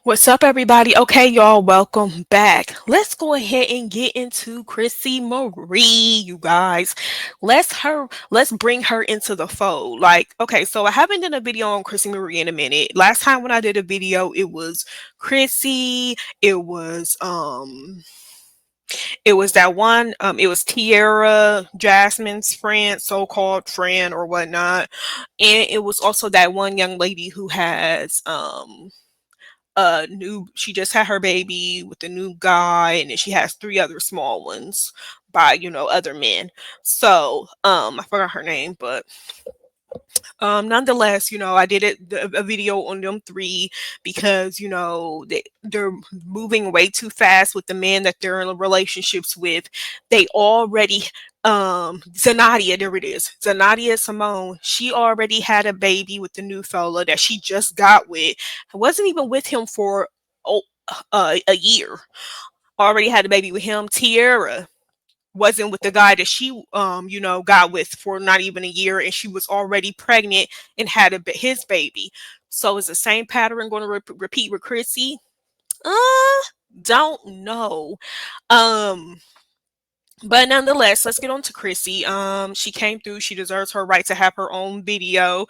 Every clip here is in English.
What's up, everybody? Okay, y'all, welcome back. Let's go ahead and get into Chrissy Marie, you guys. Let's bring her into the fold. Like, okay, so I haven't done a video on Chrissy Marie in a minute. Last time when I did a video, it was Chrissy, it was that one, it was Tierra, Jasmine's friend, so-called friend or whatnot. And it was also that one young lady who has new she just had her baby with a new guy, and then she has three other small ones by other men. So I forgot her name, but nonetheless, I did a video on them three because they're moving way too fast with the men that they're in relationships with. They already Zanadia, there it is. Zanadia Simone, she already had a baby with the new fella that she just got with. I wasn't even with him for oh, a year. Already had a baby with him. Tierra wasn't with the guy that she got with for not even a year, and she was already pregnant and had his baby. So is the same pattern going to repeat with Crissy? Don't know. um but nonetheless, let's get on to Chrissy. She came through. She deserves her right to have her own video.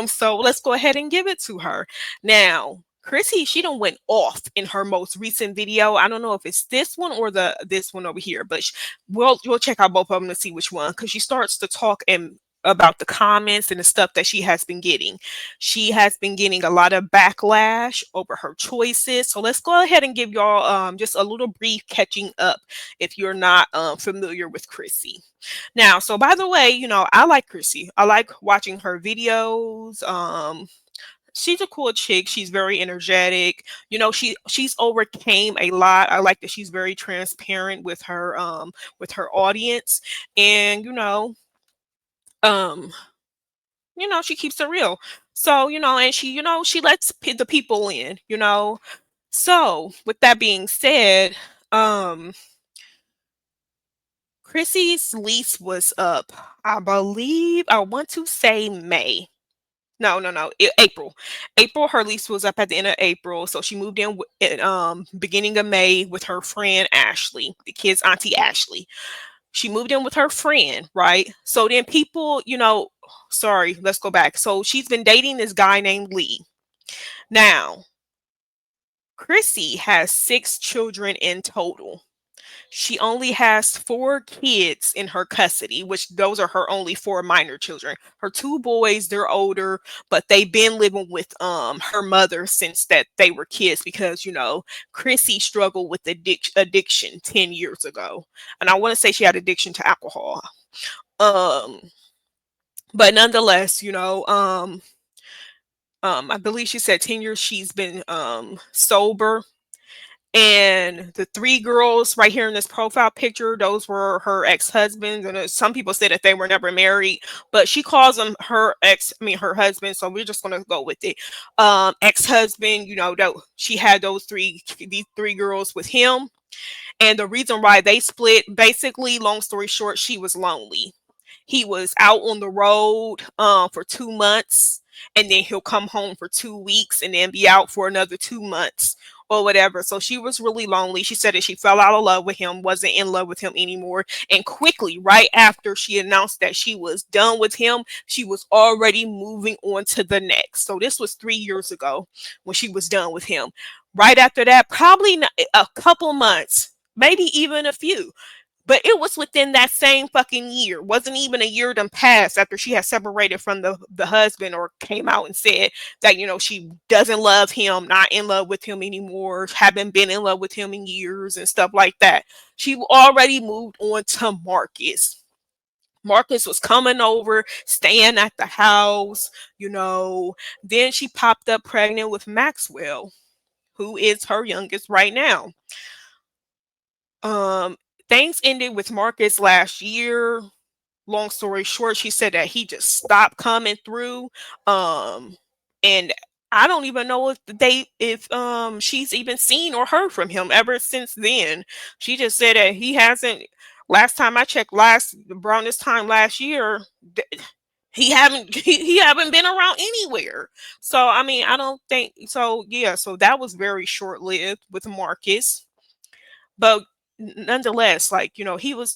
So let's go ahead and give it to her. Now, Chrissy, she done went off in her most recent video. I don't know if it's this one or this one over here, but we'll check out both of them to see which one, because she starts to talk and about the comments and the stuff that she has been getting. She has been getting a lot of backlash over her choices. So let's go ahead and give y'all just a little brief catching up if you're not familiar with Chrissy. Now, so by the way, I like Chrissy. I like watching her videos. She's a cool chick. She's very energetic. She's overcame a lot. I like that she's very transparent with her audience, and um she keeps it real. So, and she lets the people in. So, with that being said, um Chrissy's lease was up, I believe, I want to say May. No, no, no, April. April, her lease was up at the end of April. So she moved in beginning of May with her friend Ashley, the kid's auntie Ashley. She moved in with her friend, right? So then people, sorry, let's go back. So she's been dating this guy named Lee. Now, Chrissy has 6 children in total. She only has 4 kids in her custody, which those are her only 4 minor children. Her 2 boys, they're older, but they've been living with her mother since that they were kids, because Chrissy struggled with addiction 10 years ago. And I want to say she had addiction to alcohol. Um but nonetheless, I believe she said 10 years she's been sober. And the 3 girls right here in this profile picture, those were her ex-husbands. And some people said that they were never married, but she calls them her husband. So we're just gonna go with it. Ex-husband, she had these 3 girls with him. And the reason why they split, basically, long story short, she was lonely. He was out on the road for 2 months, and then he'll come home for 2 weeks and then be out for another 2 months or whatever. So she was really lonely. She said that she fell out of love with him, wasn't in love with him anymore. And quickly, right after she announced that she was done with him, she was already moving on to the next. So this was 3 years ago when she was done with him. Right after that, probably a couple months, maybe even a few. But it was within that same fucking year. Wasn't even a year done passed after she had separated from the husband, or came out and said that, she doesn't love him, not in love with him anymore, haven't been in love with him in years and stuff like that. She already moved on to Marcus. Marcus was coming over, staying at the house. Then she popped up pregnant with Maxwell, who is her youngest right now. Um, Things ended with Marcus last year. Long story short, she said that he just stopped coming through. And I don't even know if she's even seen or heard from him ever since then. She just said that he hasn't. Last time I checked, around this time last year, he haven't been around anywhere. So I mean, I don't think so. Yeah, so that was very short lived with Marcus, but nonetheless, like he was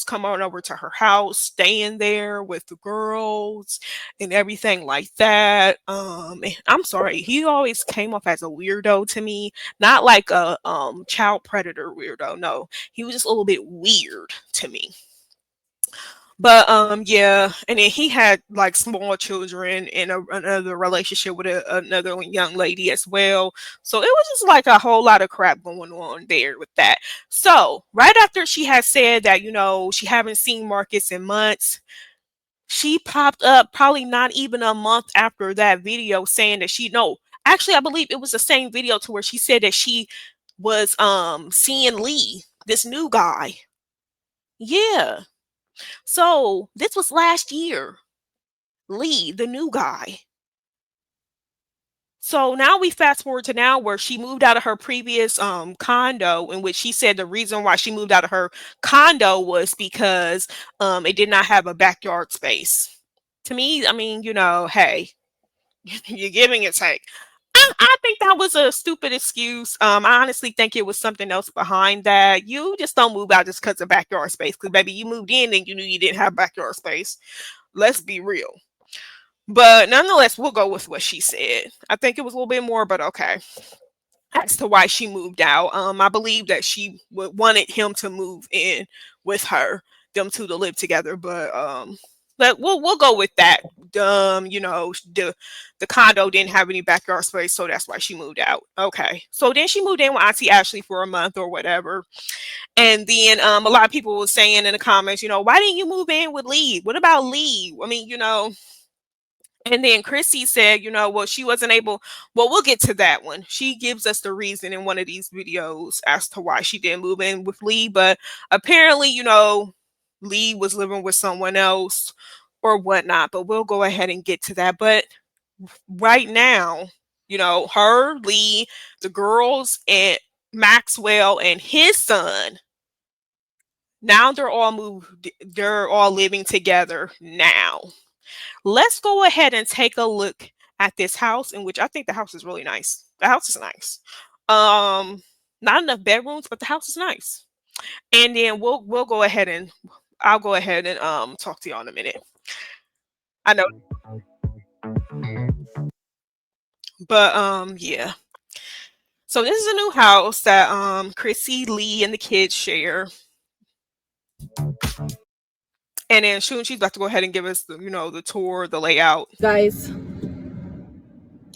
coming over to her house, staying there with the girls and everything like that. And I'm sorry, he always came off as a weirdo to me, not like a child predator weirdo. No, he was just a little bit weird to me. But yeah, and then he had like small children in another relationship with another young lady as well. So it was just like a whole lot of crap going on there with that. So right after she had said that, she haven't seen Marcus in months, she popped up probably not even a month after that video saying that she no, actually I believe it was the same video to where she said that she was seeing Lee, this new guy. Yeah. So this was last year. Lee, the new guy. So now we fast forward to now where she moved out of her previous condo, in which she said the reason why she moved out of her condo was because it did not have a backyard space. To me, I mean, hey, you're giving it take. I think that was a stupid excuse. I honestly think it was something else behind that. You just don't move out just because of backyard space. Because baby, you moved in and you knew you didn't have backyard space. Let's be real. But nonetheless, we'll go with what she said. I think it was a little bit more, but okay. As to why she moved out, I believe that she wanted him to move in with her, them two to live together. But we'll go with that. The condo didn't have any backyard space, so that's why she moved out. Okay, so then she moved in with Auntie Ashley for a month or whatever, and then a lot of people were saying in the comments, why didn't you move in with Lee? What about Lee? I mean, and then Chrissy said, well, she wasn't able. Well, we'll get to that one. She gives us the reason in one of these videos as to why she didn't move in with Lee. But apparently, Lee was living with someone else or whatnot. But we'll go ahead and get to that. But right now, her, Lee, the girls, and Maxwell and his son, now they're all living together now. Let's go ahead and take a look at this house, in which I think the house is really nice. The house is nice. Not enough bedrooms, but the house is nice. And then we'll go ahead and I'll go ahead and talk to y'all in a minute. I know, but yeah. So this is a new house that Chrissy, Lee, and the kids share. And then soon she's about to go ahead and give us the tour, the layout. Guys,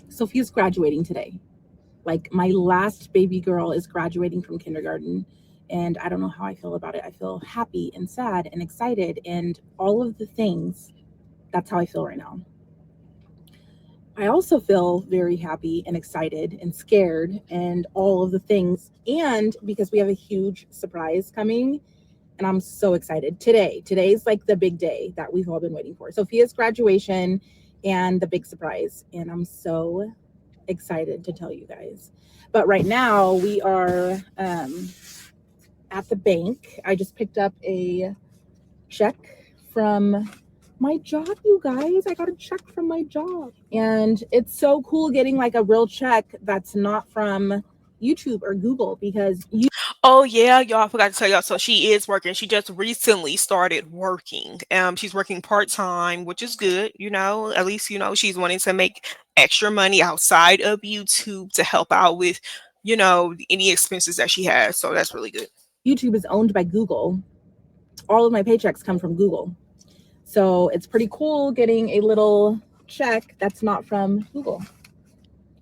Sophia's graduating today. Like, my last baby girl is graduating from kindergarten, and I don't know how I feel about it. I feel happy and sad and excited and all of the things. That's how I feel right now. I also feel very happy and excited and scared and all of the things. And because we have a huge surprise coming, and I'm so excited. Today's like the big day that we've all been waiting for. Sophia's graduation and the big surprise. And I'm so excited to tell you guys. But right now we are at the bank. I just picked up a check from my job, you guys. I got a check from my job. And it's so cool getting like a real check that's not from YouTube or Google, because Oh yeah, y'all, I forgot to tell y'all. So she is working. She just recently started working. She's working part-time, which is good, At least, she's wanting to make extra money outside of YouTube to help out with, any expenses that she has. So that's really good. YouTube is owned by Google. All of my paychecks come from Google. So it's pretty cool getting a little check that's not from Google.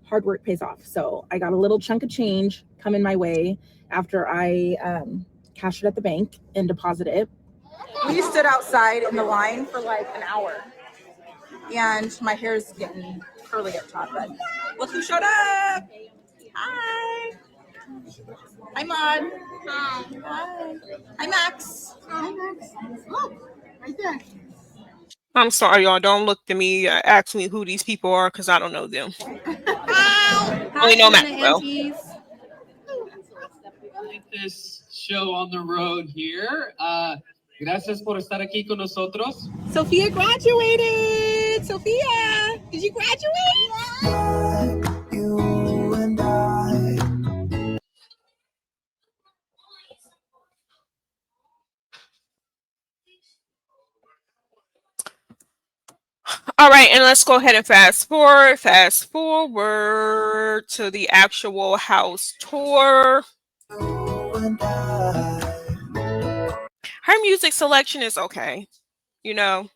Hard work pays off. So I got a little chunk of change coming my way after I cashed it at the bank and deposited it. We stood outside in the line for like an hour, and my hair's getting curly up top, but look who showed up. Hi. Hi, Maud. Hi. Hi. Hi, Max. Hi, Max. Look, right there. I'm sorry, y'all. Don't look to me. Ask me who these people are because I don't know them. Hi. Only know Maxwell. This show on the road here. Gracias por estar aquí con nosotros. Sophia graduated. Sophia, did you graduate? You and I. All right, and let's go ahead and fast forward. Fast forward to the actual house tour. You and I. Her music selection is okay. You know,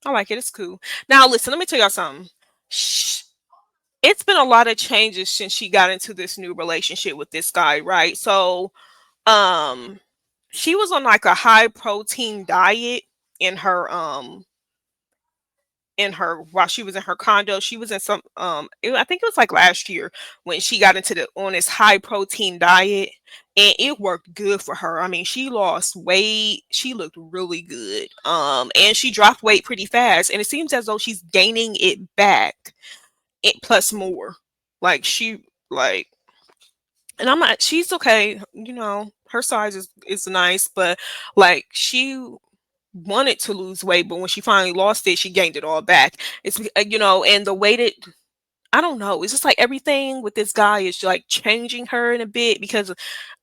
I like it. It's cool. Now, listen, let me tell y'all something. Shh. It's been a lot of changes since she got into this new relationship with this guy, right? So, um, she was on like a high protein diet in her while she was in her condo. She was in some I think it was like last year when she got into the on this high protein diet, and it worked good for her. I mean, she lost weight, she looked really good. And she dropped weight pretty fast, and it seems as though she's gaining it back, it plus more. Like she like and I'm not she's okay, her size is nice, but like she wanted to lose weight, but when she finally lost it, she gained it all back. And the way that I don't know, it's just like everything with this guy is like changing her in a bit because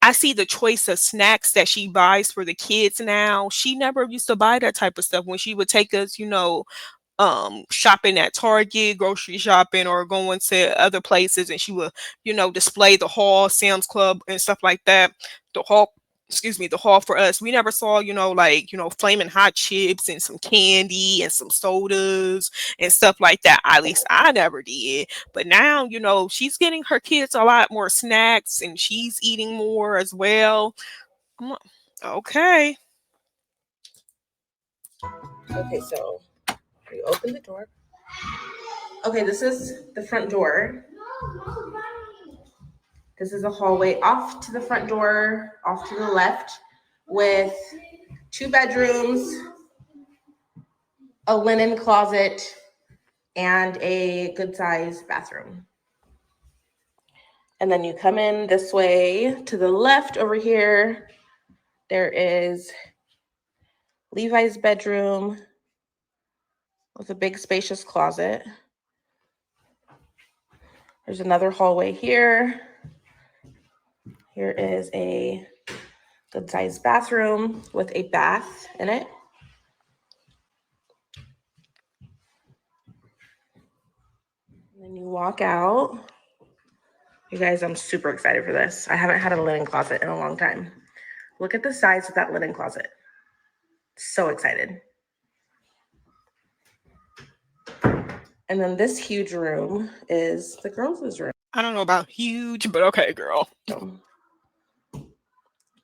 I see the choice of snacks that she buys for the kids now. She never used to buy that type of stuff when she would take us, shopping at Target, grocery shopping, or going to other places, and she would, display the haul, Sam's Club and stuff like that. The haul, excuse me, the haul for us. We never saw, flaming hot chips and some candy and some sodas and stuff like that. At least I never did. But now, she's getting her kids a lot more snacks and she's eating more as well. I'm like, okay. Okay, so you open the door. Okay, this is the front door. This is a hallway off to the front door, off to the left, with 2 bedrooms, a linen closet, and a good-sized bathroom. And then you come in this way to the left over here. There is Levi's bedroom with a big spacious closet. There's another hallway here. Here is a good-sized bathroom with a bath in it. And then you walk out. You guys, I'm super excited for this. I haven't had a linen closet in a long time. Look at the size of that linen closet. So excited. And then this huge room is the girls' room. I don't know about huge, but okay, girl. So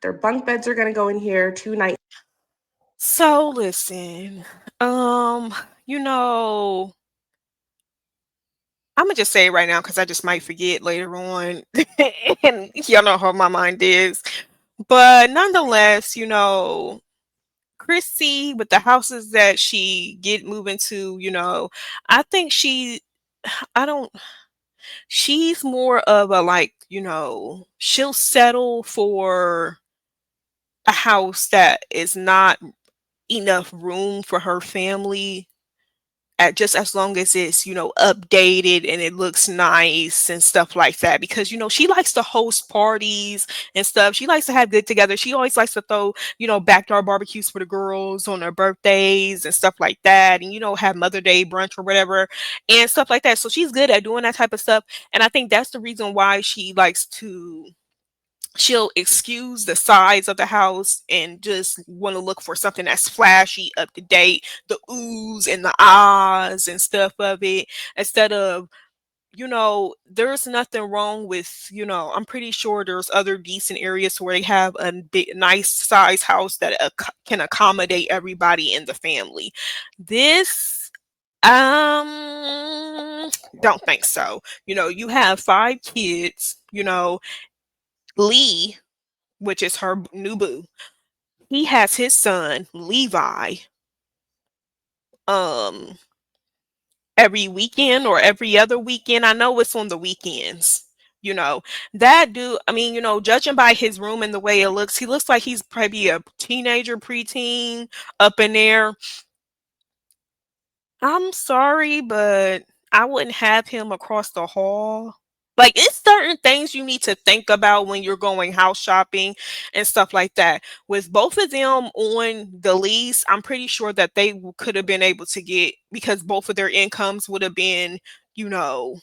their bunk beds are gonna go in here, 2 nights. So listen, um, you know, I'm gonna just say it right now because I just might forget later on, and y'all know how my mind is. But nonetheless, Chrissy with the houses that she get moving to, I think I don't. She's more of a like, she'll settle for a house that is not enough room for her family at just as long as it's updated and it looks nice and stuff like that, because she likes to host parties and stuff. She likes to have good together. She always likes to throw backyard barbecues for the girls on their birthdays and stuff like that, and have Mother Day brunch or whatever and stuff like that. So she's good at doing that type of stuff, and I think that's the reason why she'll excuse the size of the house and just want to look for something that's flashy, up to date, the oohs and the ahs and stuff of it, instead of, there's nothing wrong with, I'm pretty sure there's other decent areas where they have a big, nice size house that can accommodate everybody in the family. This, don't think so. You have 5 kids, Lee, which is her new boo, he has his son Levi um every weekend or every other weekend. I know it's on the weekends. You know, that dude, I mean, judging by his room and the way it looks, he looks like he's probably a teenager, preteen up in there. I'm sorry, but I wouldn't have him across the hall. Like, it's certain things you need to think about when you're going house shopping and stuff like that. With both of them on the lease, I'm pretty sure that they could have been able to get, because both of their incomes would have been, you know,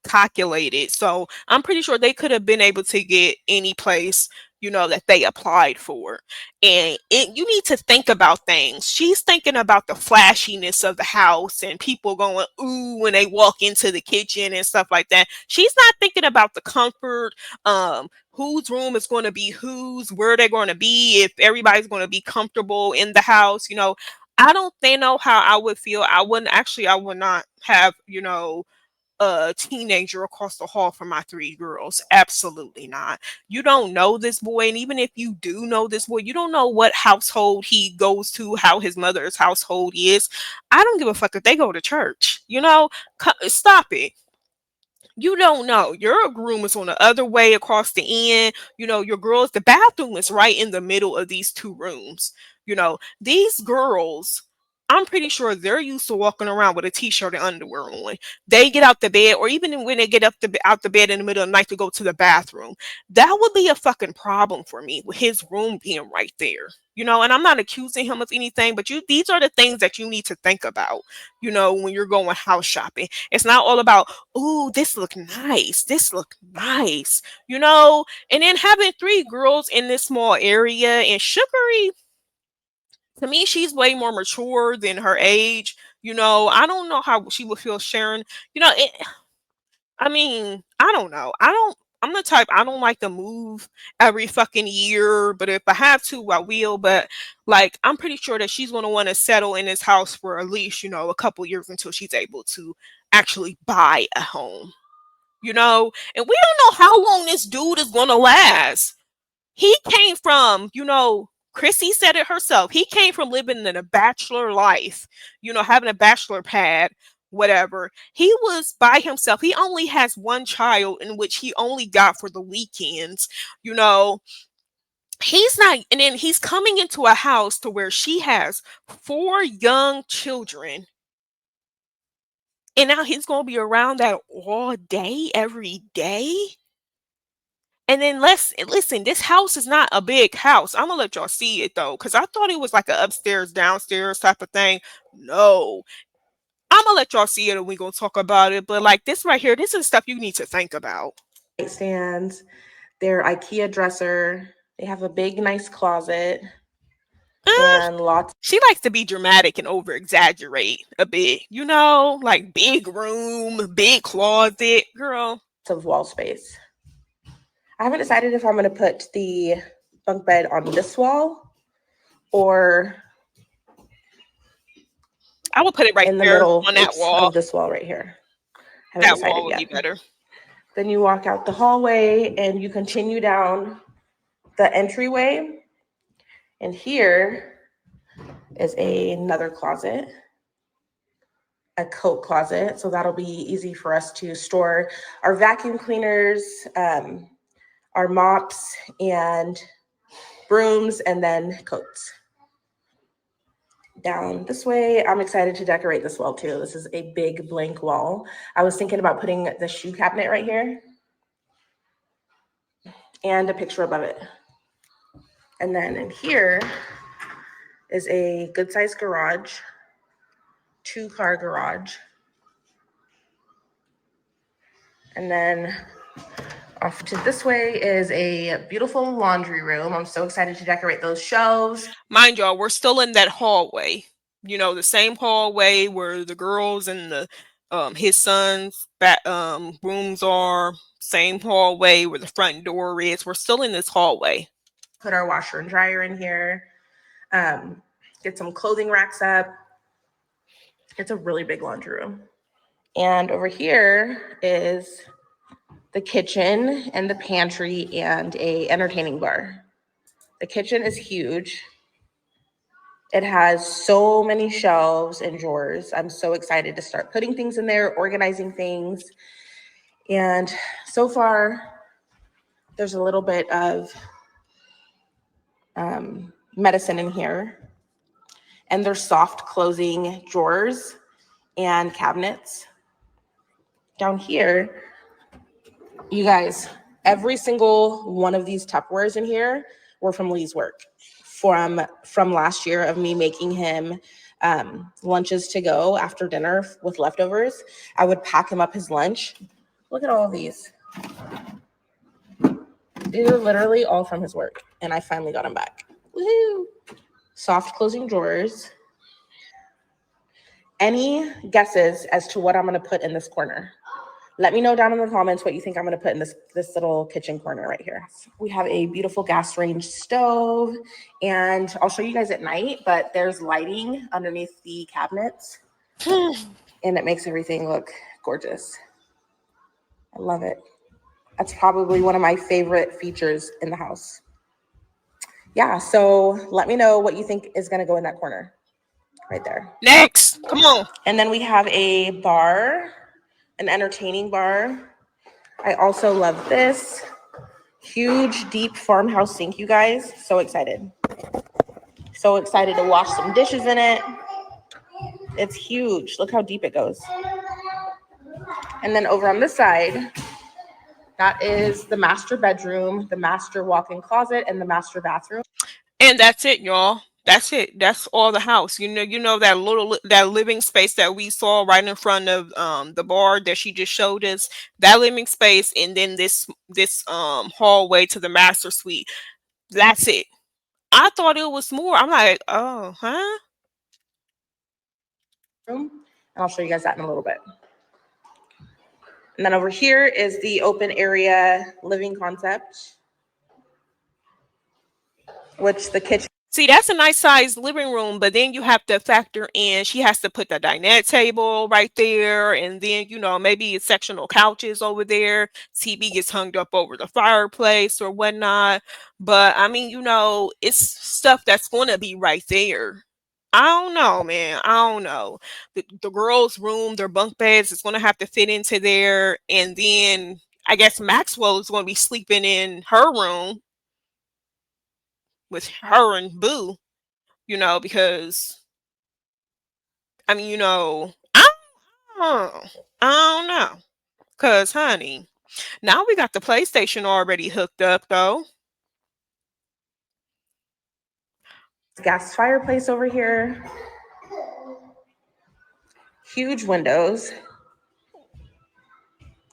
calculated. So I'm pretty sure they could have been able to get any place, that they applied for. And you need to think about things. She's thinking about the flashiness of the house and people going ooh when they walk into the kitchen and stuff like that. She's not thinking about the comfort, whose room is going to be whose, where they're going to be, if everybody's going to be comfortable in the house. I don't think know how I would feel. I would not have, a teenager across the hall from my three girls. Absolutely not. You don't know this boy. And even if you do know this boy, you don't know what household he goes to, how his mother's household is. I don't give a fuck if they go to church. Stop it. You don't know. Your room is on the other way across the end. Your girls, the bathroom is right in the middle of these two rooms. These girls, I'm pretty sure they're used to walking around with a t-shirt and underwear on. They get out the bed, or even when they get out the bed in the middle of the night to go to the bathroom. That would be a fucking problem for me with his room being right there. And I'm not accusing him of anything, but these are the things that you need to think about, when you're going house shopping. It's not all about, ooh, this look nice. This look nice, and then having three girls in this small area, and Sugary, to me, she's way more mature than her age. I don't know how she would feel sharing, I mean, I don't know. I'm the type, I don't like to move every fucking year, but if I have to, I will. But like, I'm pretty sure that she's gonna want to settle in this house for at least, a couple years until she's able to actually buy a home. And we don't know how long this dude is gonna last. He came from, Chrissy said it herself. He came from living in a bachelor life, having a bachelor pad, whatever. He was by himself. He only has one child, in which he only got for the weekends. You know, he's not, and then he's coming into a house to where she has four young children. And now he's going to be around that all day, every day. And then let's listen, this house is not a big house. I'm gonna let y'all see it though, because I thought it was like a upstairs, downstairs type of thing. No. I'm gonna let y'all see it and we're gonna talk about it. But like this right here, this is stuff you need to think about. Nightstands, their IKEA dresser. They have a big, nice closet and lots She likes to be dramatic and over exaggerate a bit, like big room, big closet, girl. of wall space. I haven't decided if I'm going to put the bunk bed on this wall or I will put it right in the there middle on that wall. of this wall right here. I haven't That decided wall would yet. be better. Then you walk out the hallway and you continue down the entryway. And here is another closet, a coat closet. So that'll be easy for us to store our vacuum cleaners, our mops and brooms, and then coats. Down this way, I'm excited to decorate this wall too. This is a big blank wall. I was thinking about putting the shoe cabinet right here and a picture above it. And then in here is a good sized garage, 2-car garage. And then off to this way is a beautiful laundry room. I'm so excited to decorate those shelves. Mind y'all, we're still in that hallway. The same hallway where the girls and the his son's rooms are. Same hallway where the front door is. We're still in this hallway. Put our washer and dryer in here. Get some clothing racks up. It's a really big laundry room. And over here is the kitchen and the pantry and a entertaining bar. The kitchen is huge. It has so many shelves and drawers. I'm so excited to start putting things in there, organizing things. And so far, there's a little bit of medicine in here. And there's soft closing drawers. and cabinets. Down here, you guys, every single one of these Tupperwares in here were from Lee's work from last year of me making him lunches to go after dinner with leftovers. I would pack him up his lunch. Look at all of these. These are literally all from his work, and I finally got them back. Woohoo! Soft closing drawers. Any guesses as to what I'm going to put in this corner? Let me know down in the comments what you think I'm going to put in this little kitchen corner right here. We have a beautiful gas range stove, and I'll show you guys at night, but there's lighting underneath the cabinets, and it makes everything look gorgeous. I love it. That's probably one of my favorite features in the house. Yeah, so let me know what you think is going to go in that corner right there. Next, come on. And then we have a bar, an entertaining bar. I also love this huge, deep farmhouse sink, you guys. So excited. So excited to wash some dishes in it. It's huge. Look how deep it goes. And then over on this side, that is the master bedroom, the master walk-in closet, and the master bathroom. And that's it, y'all. That's it. That's all the house. You know that living space that we saw right in front of the bar that she just showed us. That living space, and then this hallway to the master suite. That's it. I thought it was more. I'm like, oh, huh? And I'll show you guys that in a little bit. And then over here is the open area living concept, which the kitchen. See, that's a nice sized living room, but then you have to factor in she has to put the dinette table right there, and then maybe it's sectional couches over there. TV gets hung up over the fireplace or whatnot. But I mean, it's stuff that's gonna be right there. I don't know, man. I don't know. The girls' room, their bunk beds is gonna have to fit into there, and then I guess Maxwell is gonna be sleeping in her room with her and Boo, because I mean, I don't know. Cause honey, now we got the PlayStation already hooked up though. Gas fireplace over here. Huge windows.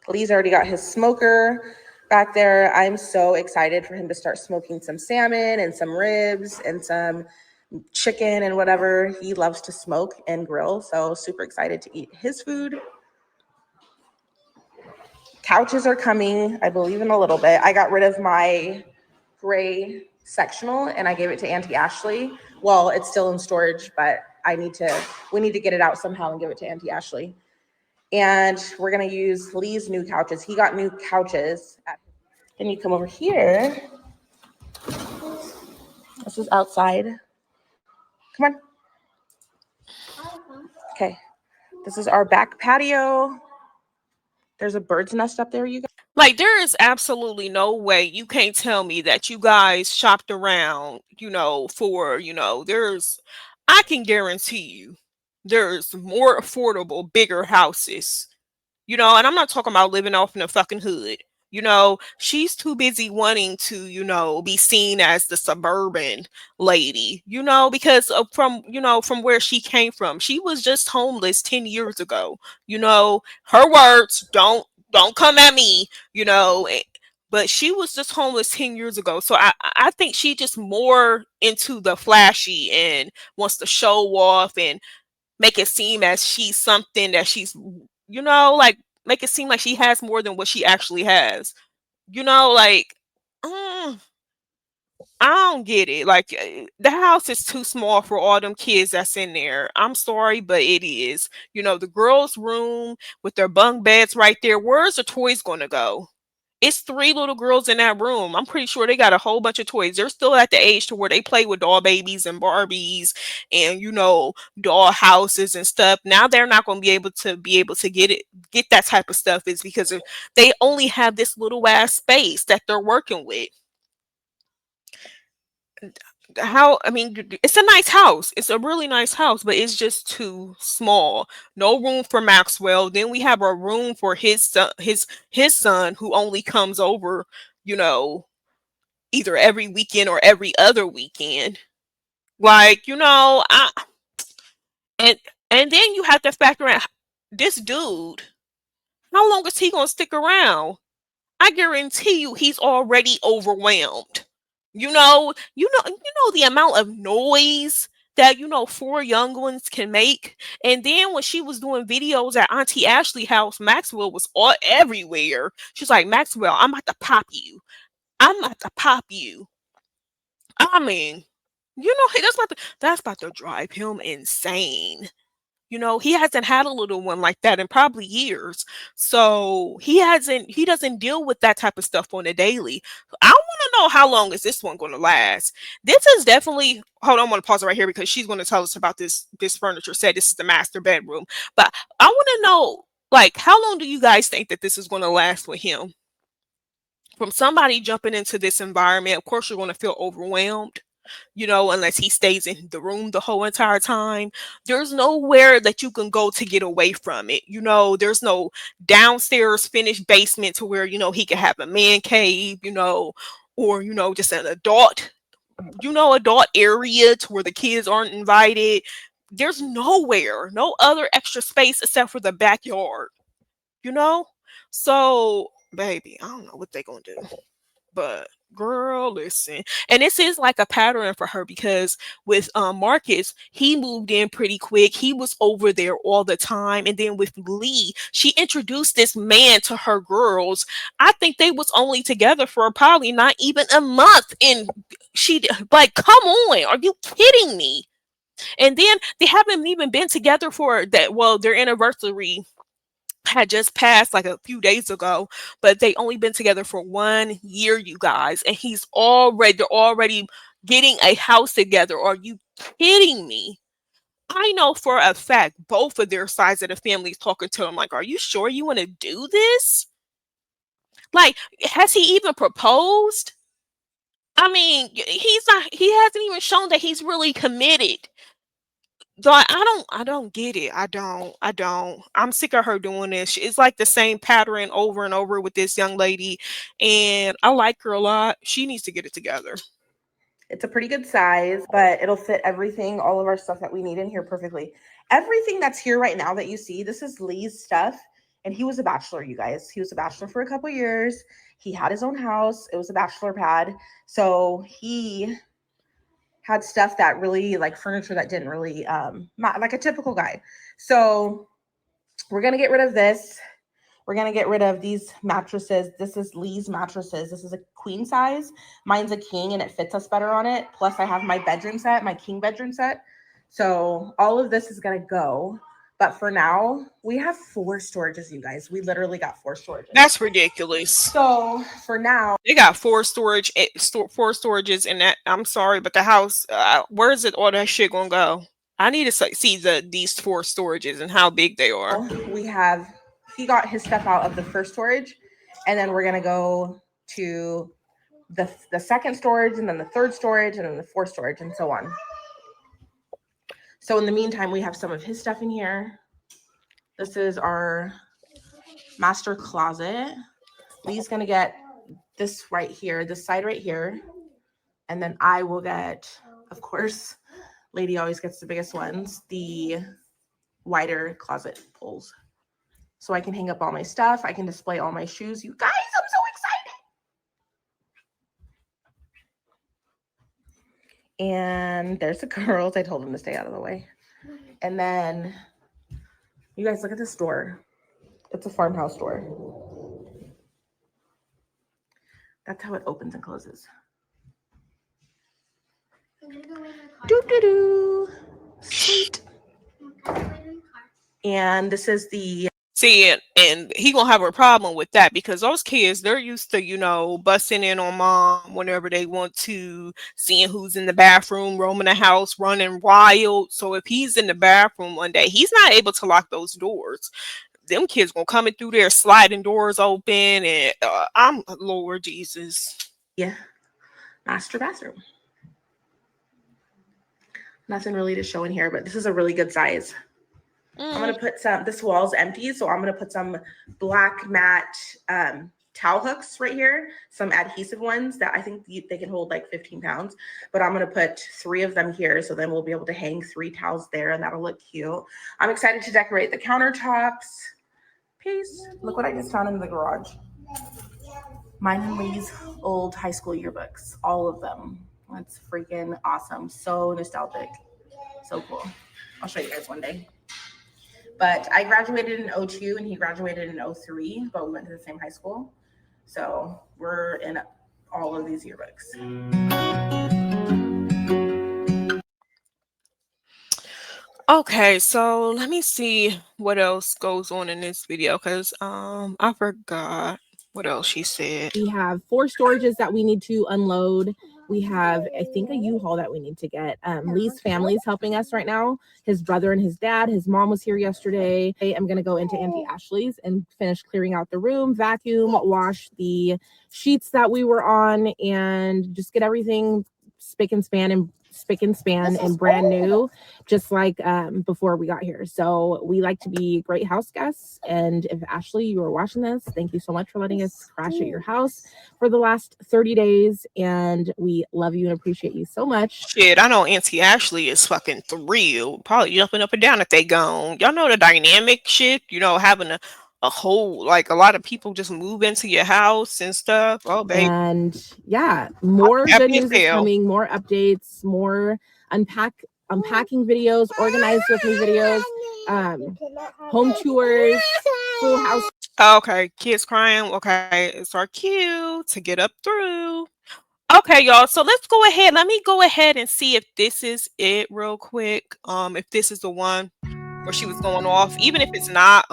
Lee's already got his smoker back there. I'm so excited for him to start smoking some salmon and some ribs and some chicken and whatever. He loves to smoke and grill, so super excited to eat his food. Couches are coming, I believe, in a little bit. I got rid of my gray sectional and I gave it to Auntie Ashley. Well, it's still in storage, but we need to get it out somehow and give it to Auntie Ashley. And we're gonna use Lee's new couches. He got new couches. Then you come over here. This is outside. Come on. Okay. This is our back patio. There's a bird's nest up there, you guys. Like, there is absolutely no way you can't tell me that you guys shopped around, I can guarantee you there's more affordable, bigger houses. And I'm not talking about living off in the fucking hood. She's too busy wanting to, be seen as the suburban lady, because from where she came from. She was just homeless 10 years ago. Her words, don't come at me, but she was just homeless 10 years ago. So I think she just more into the flashy and wants to show off and make it seem as she's something that she's, like, make it seem like she has more than what she actually has. Like, I don't get it. Like, the house is too small for all them kids that's in there. I'm sorry, but it is. The girls' room with their bunk beds right there. Where's the toys going to go? It's 3 little girls in that room. I'm pretty sure they got a whole bunch of toys. They're still at the age to where they play with doll babies and Barbies and doll houses and stuff. Now they're not going to be able to get that type of stuff is because they only have this little ass space that they're working with. how, I mean, it's a nice house. It's a really nice house, but it's just too small. No room for Maxwell. Then we have a room for his son who only comes over, you know, either every weekend or every other weekend. Like, and and then you have to factor in this dude. How long is he gonna stick around? I guarantee you he's already overwhelmed. You know the amount of noise that four young ones can make. And then when she was doing videos at Auntie Ashley house, Maxwell was all everywhere. She's like, Maxwell, I'm about to pop you. I'm about to pop you. I mean, that's about to drive him insane. He hasn't had a little one like that in probably years. So he doesn't deal with that type of stuff on a daily. I want to know, how long is this one going to last? This is definitely, hold on, I'm going to pause it right here because she's going to tell us about this furniture set. This is the master bedroom. But I want to know, like, how long do you guys think that this is going to last with him? From somebody jumping into this environment, of course you're going to feel overwhelmed, unless he stays in the room the whole entire time. There's nowhere that you can go to get away from it. There's no downstairs finished basement to where, he can have a man cave, or, just an adult area to where the kids aren't invited. There's nowhere, no other extra space except for the backyard, you know? So, baby, I don't know what they gonna do. But girl, listen. And this is like a pattern for her because with Marcus, he moved in pretty quick. He was over there all the time. And then with Lee, she introduced this man to her girls. I think they was only together for probably not even a month. And she, like, come on, are you kidding me? And then they haven't even been together for that. Well, their anniversary had just passed like a few days ago, but they only been together for 1 year, you guys, and they're already getting a house together. Are you kidding me? I know for a fact both of their sides of the family is talking to him like, are you sure you want to do this? Like, has he even proposed? I mean, he hasn't even shown that he's really committed. So I don't get it. I don't. I'm sick of her doing this. It's like the same pattern over and over with this young lady, and I like her a lot. She needs to get it together. It's a pretty good size, but it'll fit everything, all of our stuff that we need in here perfectly. Everything that's here right now that you see, this is Lee's stuff. And he was a bachelor, you guys. He was a bachelor for a couple years. He had his own house. It was a bachelor pad. So he had stuff that really, like furniture that didn't really, like a typical guy. So we're going to get rid of this. We're going to get rid of these mattresses. This is Lee's mattresses. This is a queen size. Mine's a king and it fits us better on it. Plus I have my bedroom set, my king bedroom set. So all of this is going to go. But for now, we have 4 storages, you guys. We literally got 4 storages. That's ridiculous. So for now, They got 4 storages in that. I'm sorry, but the house, where is it? All that shit gonna go? I need to see these 4 storages and how big they are. he got his stuff out of the first storage, and then we're gonna go to the second storage, and then the third storage, and then the fourth storage, and so on. So in the meantime, we have some of his stuff in here. This is our master closet. Lee's gonna get this right here, this side right here, and then I will get, of course, Lady always gets the biggest ones, the wider closet pulls. So I can hang up all my stuff. I can display all my shoes. You guys, I'm so excited. And there's the girls. I told them to stay out of the way. And then you guys look at this door. It's a farmhouse door. That's how it opens and closes. Doo-doo-doo. Sweet. And this is the See, and he gonna have a problem with that because those kids, they're used to, busting in on mom whenever they want to, seeing who's in the bathroom, roaming the house, running wild. So if he's in the bathroom one day, he's not able to lock those doors. Them kids gonna come in through there, sliding doors open, and I'm Lord Jesus. master bathroom. Nothing really to show in here, but this is a really good size. I'm gonna put some, this wall's empty, so I'm gonna put some black matte towel hooks right here, some adhesive ones that I think they can hold like 15 pounds, but I'm gonna put 3 of them here, so then we'll be able to hang 3 towels there, and that'll look cute. I'm excited to decorate the countertops. Peace. Look what I just found in the garage. Mine and Lee's old high school yearbooks, all of them. That's freaking awesome. So nostalgic. So cool. I'll show you guys one day. But I graduated in 02 and he graduated in 03, but we went to the same high school. So we're in all of these yearbooks. Okay, so let me see what else goes on in this video because I forgot what else she said. We have 4 storages that we need to unload. We have, I think, a U-Haul that we need to get. Lee's family is helping us right now. His brother and his dad. His mom was here yesterday. I'm going to go into Auntie Ashley's and finish clearing out the room, vacuum, wash the sheets that we were on, and just get everything spick and span and brand new, just like before we got here. So we like to be great house guests, and if Ashley, you are watching this, thank you so much for letting us crash at your house for the last 30 days, and we love you and appreciate you so much. Shit, I know Auntie Ashley is fucking thrilled, probably jumping up and down if they gone. Y'all know the dynamic shit, having a whole, like, a lot of people just move into your house and stuff. Oh, baby. And yeah, more good news is coming, more updates, more unpacking videos, organized with me videos, home tours, full house. Okay, kids crying. Okay, it's our cue to get up through. Okay, y'all, so let's go ahead. Let me go ahead and see if this is it real quick. If this is the one where she was going off. Even if it's not,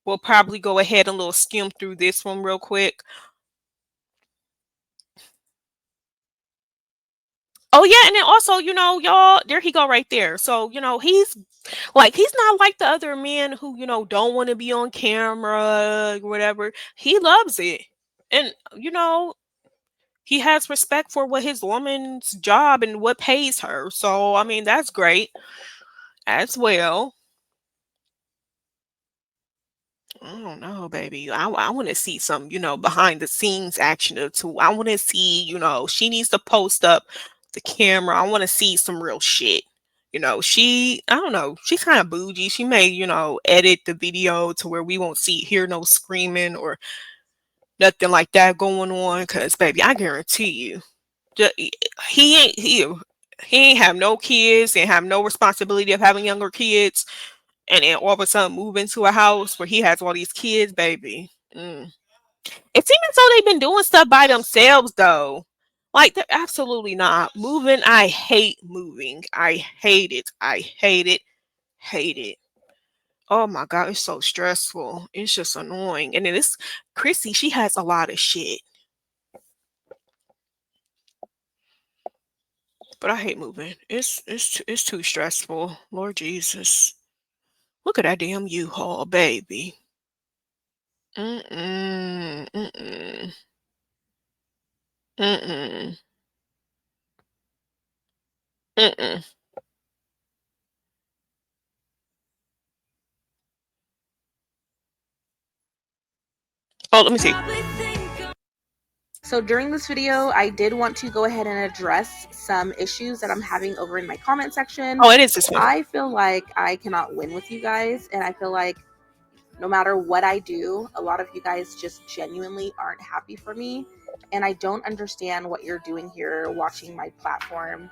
we'll probably go ahead and little skim through this one real quick. Oh yeah, and then also, y'all, there he go right there. So, he's not like the other men who, don't want to be on camera or whatever. He loves it. And, he has respect for what his woman's job and what pays her. So, I mean, that's great as well. I don't know, baby. I want to see some, behind the scenes action or two. I want to see, she needs to post up the camera. I want to see some real shit. I don't know. She's kind of bougie. She may, edit the video to where we won't hear no screaming or nothing like that going on. Cause, baby, I guarantee you, he ain't have no kids and have no responsibility of having younger kids. And then all of a sudden move into a house where he has all these kids, baby. It seems as though they've been doing stuff by themselves, though. Like, they're absolutely not. Moving, I hate moving. I hate it. I hate it. Hate it. Oh my God, it's so stressful. It's just annoying. And then this Chrissy, she has a lot of shit. But I hate moving. It's too stressful. Lord Jesus. Look at that damn U-Haul, baby. Mm-mm. Mm-mm. Mm-mm. Mm-mm. Oh, let me see. So during this video, I did want to go ahead and address some issues that I'm having over in my comment section. Oh, it is this one. I feel like I cannot win with you guys, and I feel like no matter what I do, a lot of you guys just genuinely aren't happy for me, and I don't understand what you're doing here watching my platform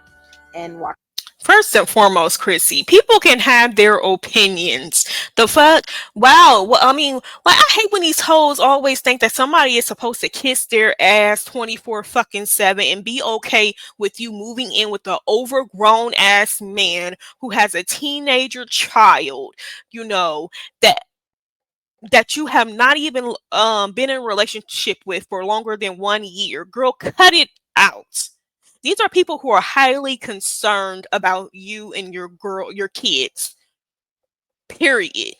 and watching. First and foremost, Chrissy, people can have their opinions. The fuck? Wow. Well, I mean, I hate when these hoes always think that somebody is supposed to kiss their ass 24/7 and be okay with you moving in with an overgrown ass man who has a teenager child, that you have not even been in a relationship with for longer than 1 year. Girl, cut it out. These are people who are highly concerned about you and your kids. Period.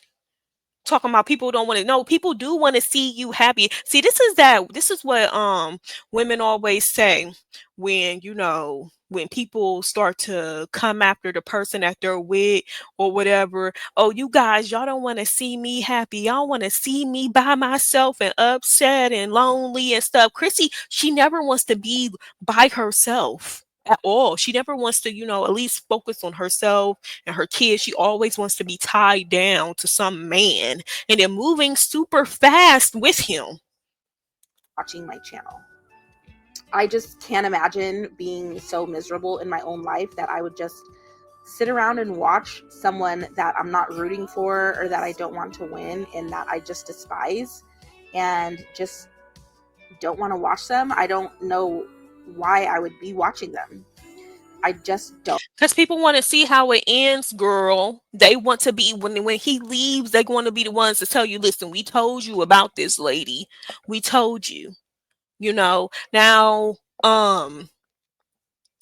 talking about people don't want to know. People do want to see you happy. See, this is what women always say when, when people start to come after the person that they're with or whatever. Oh, you guys, y'all don't want to see me happy. Y'all want to see me by myself and upset and lonely and stuff. Chrissy, she never wants to be by herself at all. She never wants to, at least focus on herself and her kids. She always wants to be tied down to some man and then moving super fast with him. Watching my channel. I just can't imagine being so miserable in my own life that I would just sit around and watch someone that I'm not rooting for or that I don't want to win and that I just despise and just don't want to watch them. I don't know why I would be watching them. I just don't. Because people want to see how it ends, girl. They want to be, when he leaves, they want to be the ones to tell you, listen, we told you about this lady. We told you, Now,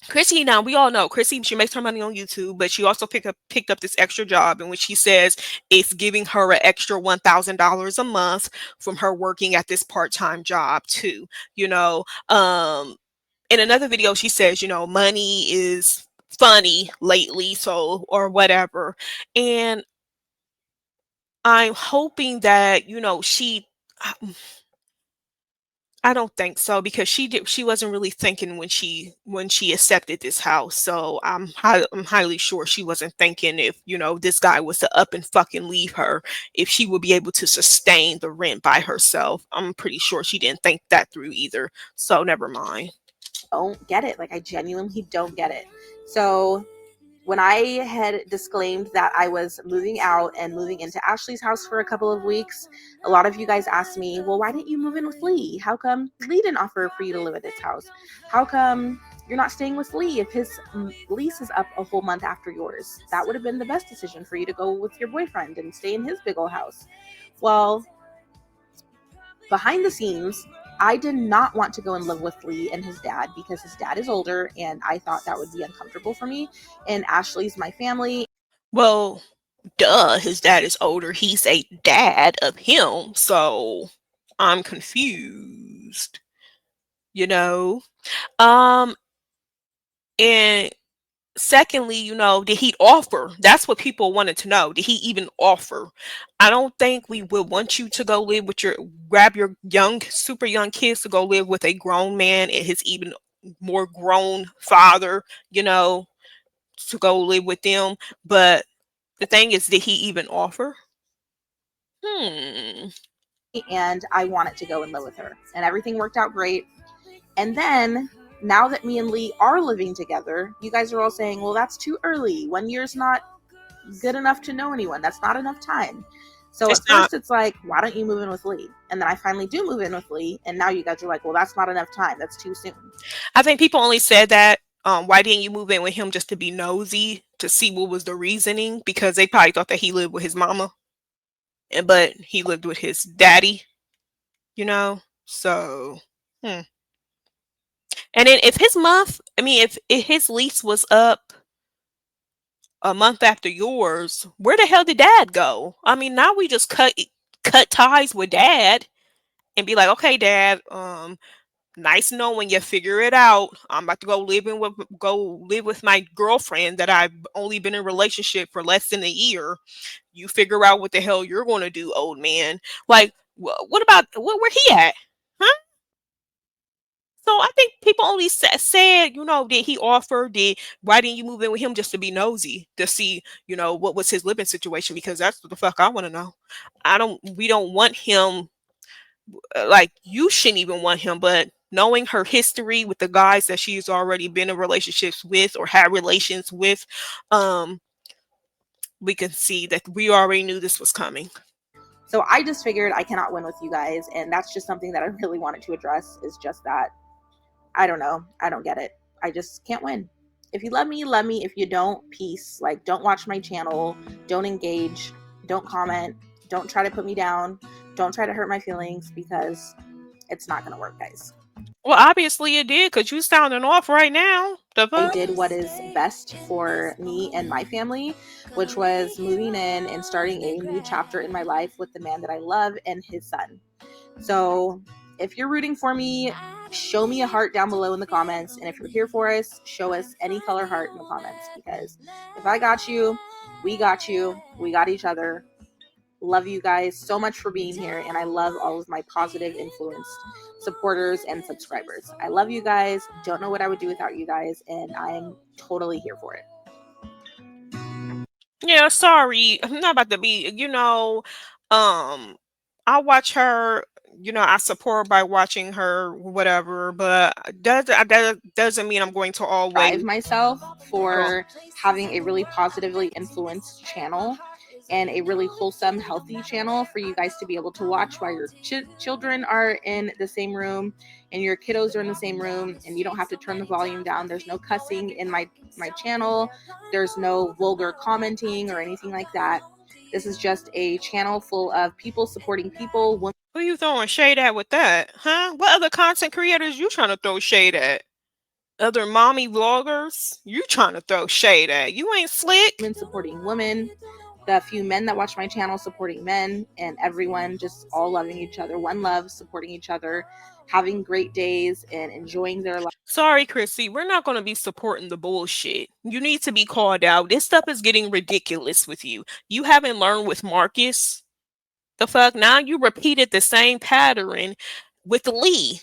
Chrissy, now we all know Chrissy, she makes her money on YouTube, but she also picked up this extra job in which she says it's giving her an extra $1,000 a month from her working at this part-time job too. In another video, she says, money is funny lately, so, or whatever. And I'm hoping that, I don't think so, because she wasn't really thinking when she accepted this house. So I'm highly sure she wasn't thinking if, this guy was to up and fucking leave her, if she would be able to sustain the rent by herself. I'm pretty sure she didn't think that through either. So never mind. Don't get it. Like, I genuinely don't get it. So when I had disclaimed that I was moving out and moving into Ashley's house for a couple of weeks, a lot of you guys asked me, well, why didn't you move in with Lee? How come Lee didn't offer for you to live at his house? How come you're not staying with Lee if his lease is up a whole month after yours? That would have been the best decision for you to go with your boyfriend and stay in his big old house. Well, behind the scenes, I did not want to go and live with Lee and his dad because his dad is older and I thought that would be uncomfortable for me. And Ashley's my family. Well, duh, his dad is older. He's a dad of him. So I'm confused. And secondly, did he offer? That's what people wanted to know. Did he even offer? I don't think we would want you to go live with grab your super young kids to go live with a grown man and his even more grown father, to go live with them. But the thing is, did he even offer? And I wanted to go and live with her. And everything worked out great. And then, now that me and Lee are living together, you guys are all saying, well, that's too early. 1 year's not good enough to know anyone. That's not enough time. So at first it's like, why don't you move in with Lee? And then I finally do move in with Lee. And now you guys are like, well, that's not enough time. That's too soon. I think people only said that, why didn't you move in with him, just to be nosy, to see what was the reasoning? Because they probably thought that he lived with his mama. But he lived with his daddy, so, And then if his lease was up a month after yours, where the hell did dad go? Now we just cut ties with dad and be like, okay, dad, nice knowing you, figure it out. I'm about to go live with my girlfriend that I've only been in a relationship for less than a year. You figure out what the hell you're going to do, old man. Like, what about where he at? Huh? So I think people only said, did he offer? Why didn't you move in with him, just to be nosy, to see, what was his living situation? Because that's what the fuck I want to know. We don't want him. Like, you shouldn't even want him, but knowing her history with the guys that she's already been in relationships with or had relations with, we can see that we already knew this was coming. So I just figured I cannot win with you guys. And that's just something that I really wanted to address, is just that, I don't know. I don't get it. I just can't win. If you love me, you love me. If you don't, peace. Like, don't watch my channel. Don't engage. Don't comment. Don't try to put me down. Don't try to hurt my feelings, because it's not going to work, guys. Well, obviously it did, cause you sounding off right now. The I fuck? did what is best for me and my family, which was moving in and starting a new chapter in my life with the man that I love and his son. So if you're rooting for me, show me a heart down below in the comments. And if you're here for us, show us any color heart in the comments. Because if I got you, we got you, we got each other. Love you guys so much for being here. And I love all of my positive influenced supporters and subscribers. I love you guys. Don't know what I would do without you guys. And I'm totally here for it. Yeah, sorry. I'm not about to be, um, I watch her, I support her by watching her, whatever, but that doesn't mean I'm going to always. Drive myself Oh, for having a really positively influenced channel and a really wholesome, healthy channel for you guys to be able to watch while your children are in the same room and your kiddos are in the same room, and you don't have to turn the volume down. There's no cussing in my channel. There's no vulgar commenting or anything like that. This is just a channel full of people supporting people. who you throwing shade at with that? Huh? What other content creators you trying to throw shade at? Other mommy vloggers? You trying to throw shade at? You ain't slick. Women supporting women, the few men that watch my channel supporting men, and everyone just all loving each other. One love, supporting each other, having great days and enjoying their life. Sorry, Chrissy, we're not going to be supporting the bullshit. You need to be called out. This stuff is getting ridiculous with you. You haven't learned with Marcus. The fuck? Now you repeated the same pattern with Lee.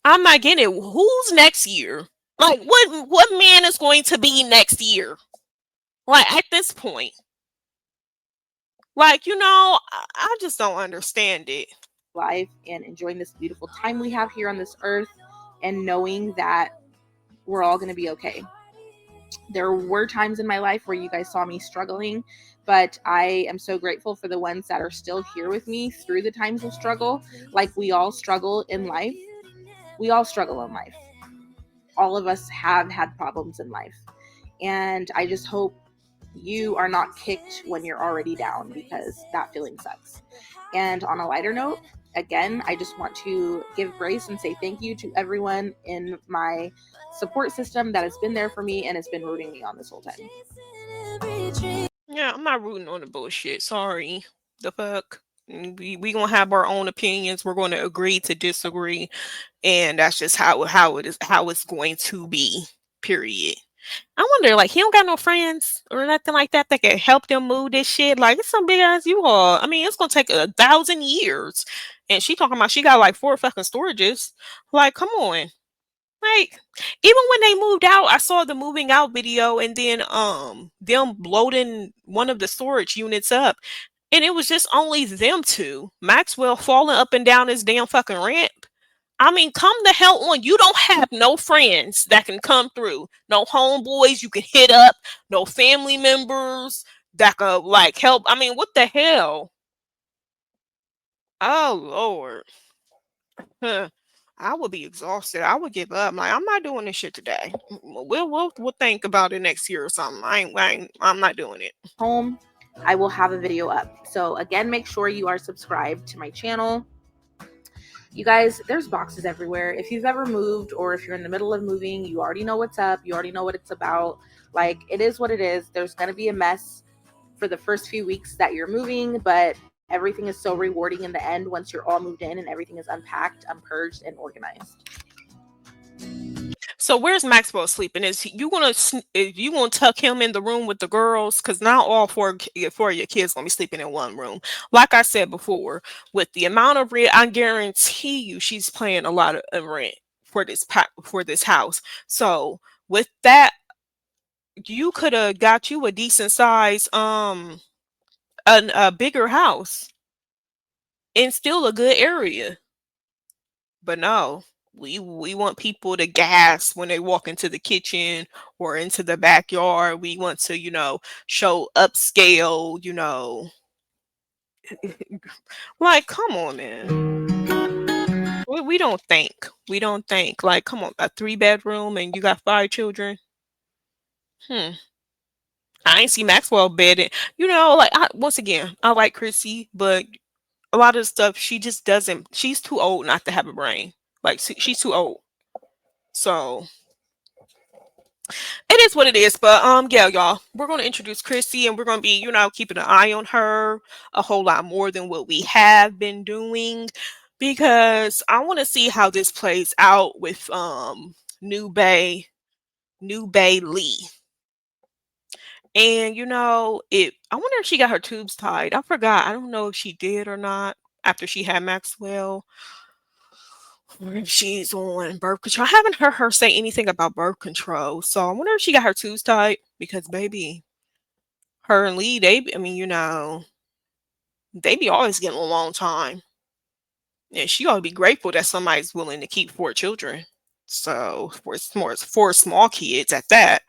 I'm not getting it. Who's next year? Like, what man is going to be next year? Like, at this point. Like, I just don't understand it. Life and enjoying this beautiful time we have here on this earth, and knowing that we're all going to be okay. There were times in my life where you guys saw me struggling, but I am so grateful for the ones that are still here with me through the times of struggle. Like, we all struggle in life. We all struggle in life. All of us have had problems in life. And I just hope you are not kicked when you're already down, because that feeling sucks. And on a lighter note, again, I just want to give grace and say thank you to everyone in my support system that has been there for me and has been rooting me on this whole time. Yeah, I'm not rooting on the bullshit. Sorry. The fuck? We gonna have our own opinions. We're gonna agree to disagree, and that's just how it's going to be. Period. I wonder, like, he don't got no friends or nothing like that can help them move this shit. Like, it's some big ass U-Haul. I mean, it's gonna take 1,000 years, and she talking about she got like 4 fucking storages. Like, come on. Like, even when they moved out, I saw the moving out video, and then them loading one of the storage units up. And it was just only them two. Maxwell falling up and down his damn fucking ramp. I mean, come the hell on. You don't have no friends that can come through. No homeboys you can hit up. No family members that could, like, help. I mean, what the hell? Oh, Lord. Huh. I would be exhausted. I would give up. Like, I'm not doing this shit today. We'll think about it next year or something. I'm not doing it. Home, I will have a video up. So again, make sure you are subscribed to my channel. You guys, there's boxes everywhere. If you've ever moved, or if you're in the middle of moving, you already know what's up. You already know what it's about. Like, it is what it is. There's going to be a mess for the first few weeks that you're moving, but everything is so rewarding in the end once you're all moved in and everything is unpacked, unpurged, and organized. So where's Maxwell sleeping? You gonna tuck him in the room with the girls? Because not all four of your kids gonna be sleeping in one room. Like I said before, with the amount of rent, I guarantee you she's paying a lot of rent for this house. So with that, you could have got you a decent size a bigger house in still a good area. But no, we want people to gasp when they walk into the kitchen or into the backyard. We want to, show upscale, like, come on, man. We don't think. We don't think. Like, come on, a 3 bedroom and you got 5 children. Hmm. I ain't see Maxwell bedding. Like, once again, I like Chrissy, but a lot of stuff she just doesn't. She's too old not to have a brain. Like she's too old. So it is what it is. But yeah, y'all, we're gonna introduce Chrissy, and we're gonna be, keeping an eye on her a whole lot more than what we have been doing, because I want to see how this plays out with New Bay, New Bay Lee. And it. I wonder if she got her tubes tied. I forgot. I don't know if she did or not after she had Maxwell, or if she's on birth control. I haven't heard her say anything about birth control, so I wonder if she got her tubes tied, because baby, her and Lee, I mean, they be always getting a long time. And she ought to be grateful that somebody's willing to keep 4 children. So four small kids at that.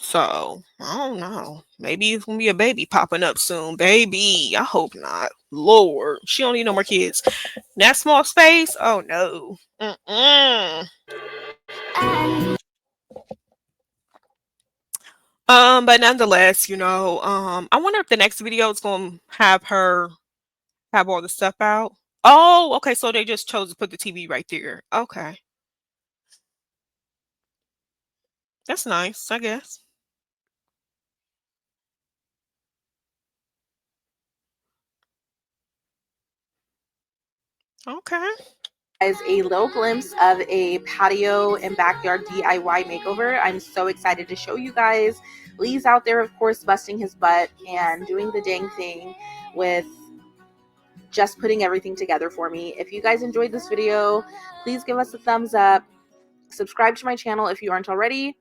So I don't know. Maybe it's gonna be a baby popping up soon. Baby, I hope not. Lord, she don't need no more kids. That small space? Oh no. Mm-mm. But nonetheless, I wonder if the next video is gonna have her have all the stuff out. Oh, okay. So they just chose to put the TV right there. Okay, that's nice, I guess. Okay. Guys, a little glimpse of a patio and backyard DIY makeover. I'm so excited to show you guys. Lee's out there, of course, busting his butt and doing the dang thing with just putting everything together for me. If you guys enjoyed this video, please give us a thumbs up. Subscribe to my channel if you aren't already.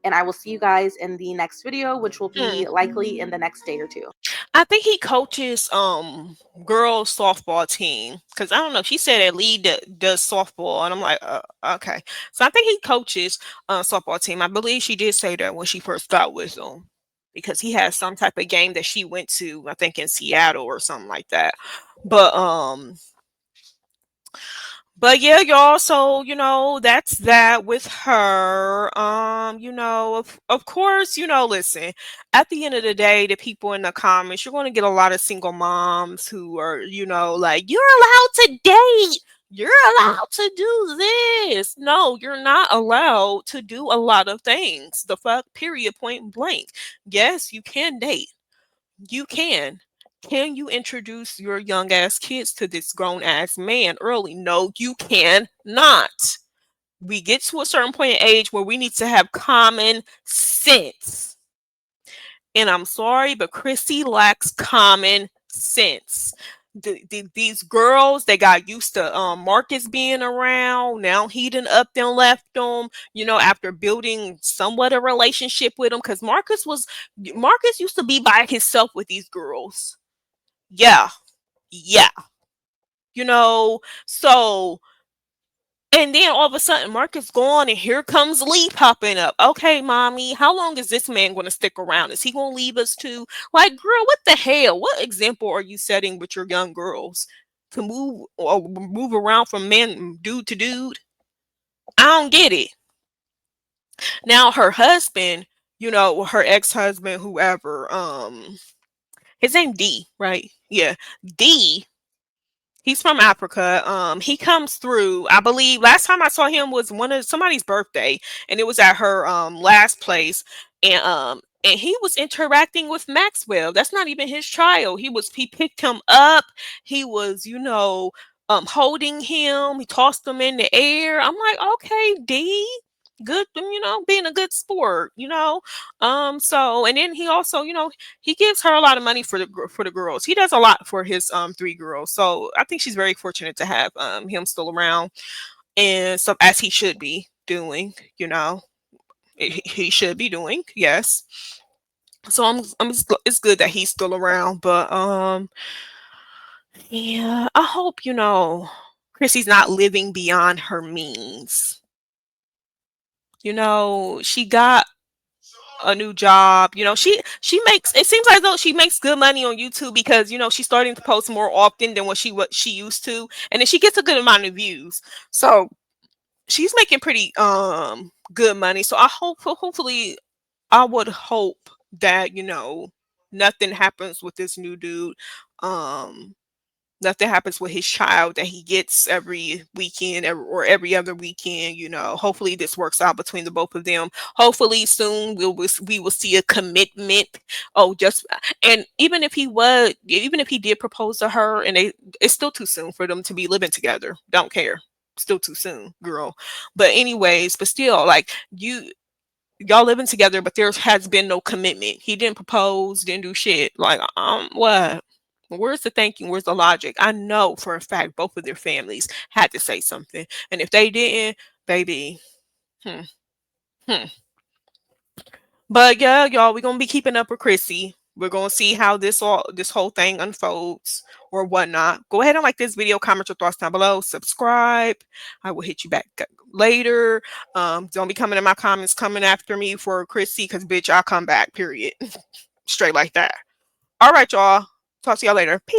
And I will see you guys in the next video, which will be likely in the next day or two. I think he coaches girls softball team, because I don't know. She said that Lee does softball, and I'm like, okay. So I think he coaches softball team. I believe she did say that when she first got with him, because he has some type of game that she went to, I think in Seattle or something like that. But yeah, y'all, so that's that with her. Of course, listen, at the end of the day, the people in the comments, you're going to get a lot of single moms who are, like, you're allowed to date, you're allowed to do this. No, you're not allowed to do a lot of things. The fuck, period, point blank. Yes, you can date, you can. Can you introduce your young ass kids to this grown ass man early? No, you cannot. We get to a certain point in age where we need to have common sense. And I'm sorry, but Chrissy lacks common sense. These girls, they got used to Marcus being around. Now he done up and left them, after building somewhat a relationship with him. Because Marcus used to be by himself with these girls. Yeah. Yeah. So, and then all of a sudden Marcus gone and here comes Lee popping up. Okay, mommy, how long is this man going to stick around? Is he going to leave us too? Like, girl, what the hell? What example are you setting with your young girls to move around from dude to dude? I don't get it. Now her husband, her ex-husband, whoever, his name D, right? Yeah. D. He's from Africa. He comes through. I believe last time I saw him was one of somebody's birthday, and it was at her last place, and he was interacting with Maxwell. That's not even his child. He picked him up. He was, holding him. He tossed him in the air. I'm like, okay, D, good, being a good sport, So, and then he also, he gives her a lot of money for the girls. He does a lot for his 3 girls. So I think she's very fortunate to have him still around, and so as he should be doing, he should be doing, yes. So it's good that he's still around, but yeah, I hope Chrissy's not living beyond her means. She got a new job. She makes, it seems like though she makes good money on YouTube, because she's starting to post more often than what she used to, and then she gets a good amount of views. So she's making pretty good money. So hopefully, I would hope that nothing happens with this new dude. nothing happens with his child that he gets every weekend or every other weekend. Hopefully this works out between the both of them. Hopefully soon we will see a commitment. Oh, just and even if he did propose to her, and it's still too soon for them to be living together. Don't care. Still too soon, girl. But anyways, but still, like, y'all living together, but there has been no commitment. He didn't propose, didn't do shit. Like, what? Where's the thinking? Where's the logic? I know for a fact both of their families had to say something. And if they didn't, baby, hmm, hmm. But yeah, y'all, we're gonna be keeping up with Chrissy. We're gonna see how this whole thing unfolds or whatnot. Go ahead and like this video, comment your thoughts down below, subscribe. I will hit you back later. Don't be coming in my comments coming after me for Chrissy, because bitch, I'll come back, period. Straight like that. All right, y'all. Talk to y'all later. Peace.